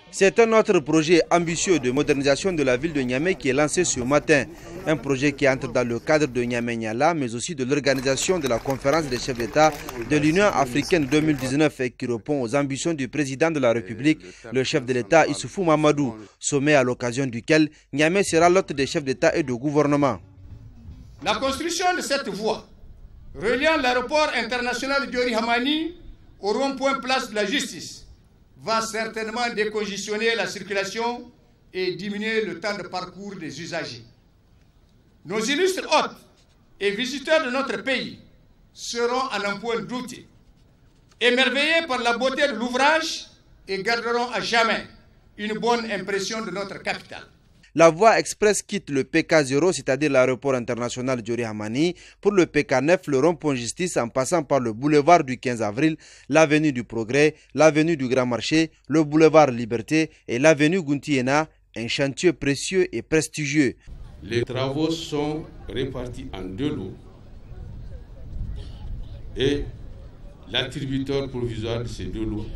C'est un autre projet ambitieux de modernisation de la ville de Niamey qui est lancé ce matin. Un projet qui entre dans le cadre de Niamey-Niala, mais aussi de l'organisation de la conférence des chefs d'État de l'Union africaine 2019 et qui répond aux ambitions du président de la République, le chef de l'État Issoufou Mamadou, sommet à l'occasion duquel Niamey sera l'hôte des chefs d'État et de gouvernement. La construction de cette voie, reliant l'aéroport international Diori Hamani au rond-point place de la Justice, va certainement décongestionner la circulation et diminuer le temps de parcours des usagers. Nos illustres hôtes et visiteurs de notre pays seront à n'en point douter, émerveillés par la beauté de l'ouvrage et garderont à jamais une bonne impression de notre capitale. La voie express quitte le PK0, c'est-à-dire l'aéroport international Diori Hamani, pour le PK9, le rond-point Justice, en passant par le boulevard du 15 avril, l'avenue du Progrès, l'avenue du Grand Marché, le boulevard Liberté et l'avenue Guntiena, un chantier précieux et prestigieux. Les travaux sont répartis en deux lots et l'attributeur provisoire de ces deux lots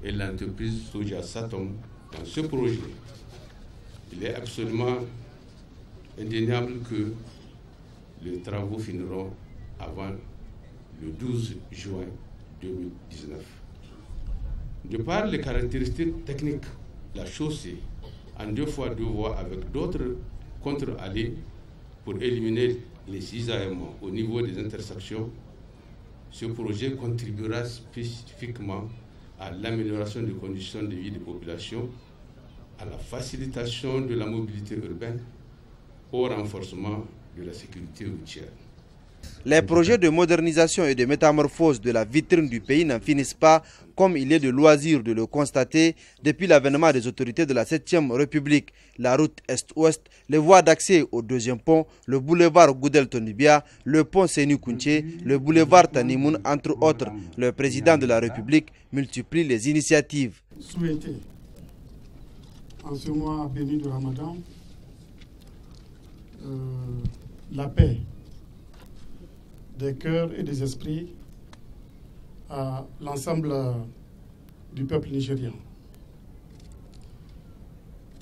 est l'entreprise Soja Satom. Dans ce projet, il est absolument indéniable que les travaux finiront avant le 12 juin 2019. De par les caractéristiques techniques, la chaussée en 2 fois 2 voies avec d'autres contre-allées pour éliminer les cisaillements au niveau des intersections, ce projet contribuera spécifiquement à l'amélioration des conditions de vie des populations, à la facilitation de la mobilité urbaine, au renforcement de la sécurité routière. Les projets de modernisation et de métamorphose de la vitrine du pays n'en finissent pas, comme il est de loisir de le constater depuis l'avènement des autorités de la 7e République. La route Est-Ouest, les voies d'accès au 2e pont, le boulevard Goudel-Tonibia, le pont Sénou-Kounché, le boulevard Tanimoun, entre autres. Le président de la République multiplie les initiatives. Souhaiter, en ce mois béni de Ramadan, la paix des cœurs et des esprits à l'ensemble du peuple nigérien.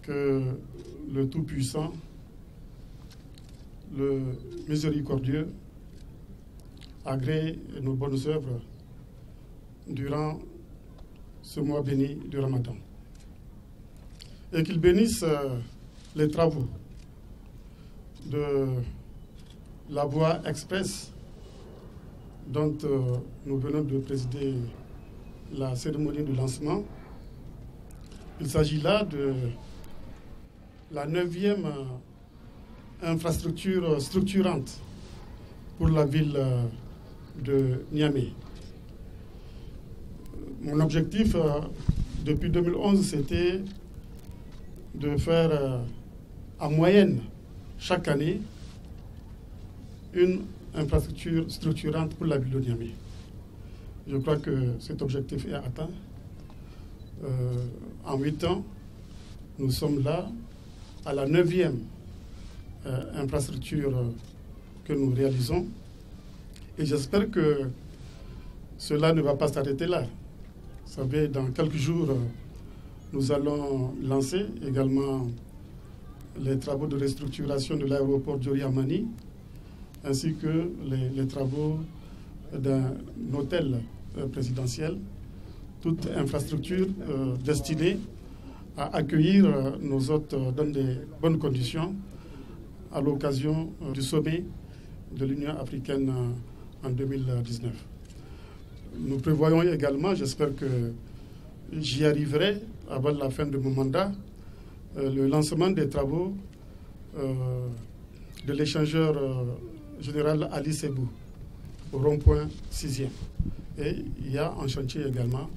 Que le Tout-Puissant, le Miséricordieux, agrée nos bonnes œuvres durant ce mois béni du Ramadan. Et qu'il bénisse les travaux de la voie express dont nous venons de présider la cérémonie de lancement. Il s'agit là de la 9e infrastructure structurante pour la ville de Niamey. Mon objectif depuis 2011, c'était de faire en moyenne chaque année une infrastructure structurante pour la ville de Niamey. Je crois que cet objectif est atteint. En 8 ans, nous sommes là à la 9e infrastructure que nous réalisons. Et j'espère que cela ne va pas s'arrêter là. Vous savez, dans quelques jours, nous allons lancer également les travaux de restructuration de l'aéroport Diori Hamani, ainsi que les travaux d'un hôtel présidentiel, toute infrastructure destinée à accueillir nos hôtes dans de bonnes conditions à l'occasion du sommet de l'Union africaine en 2019. Nous prévoyons également, j'espère que j'y arriverai avant la fin de mon mandat, le lancement des travaux de l'échangeur général Ali Sebou au rond-point 6e. Et il y a en chantier également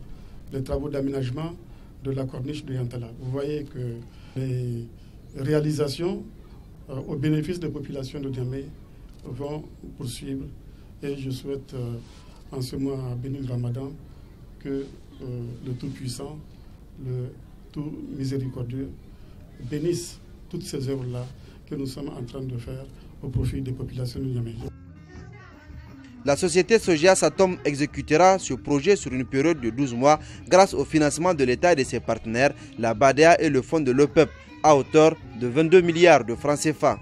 les travaux d'aménagement de la corniche de Yantala. Vous voyez que les réalisations au bénéfice des populations de Niamey vont poursuivre et je souhaite en ce mois béni de Ramadan que le Tout-Puissant, le Tout Miséricordieux bénisse toutes ces œuvres-là que nous sommes en train de faire au profit des populations de Niamey. La société Sogia Satom exécutera ce projet sur une période de 12 mois grâce au financement de l'État et de ses partenaires, la BADEA et le fonds de l'OPEP, à hauteur de 22 milliards de francs CFA.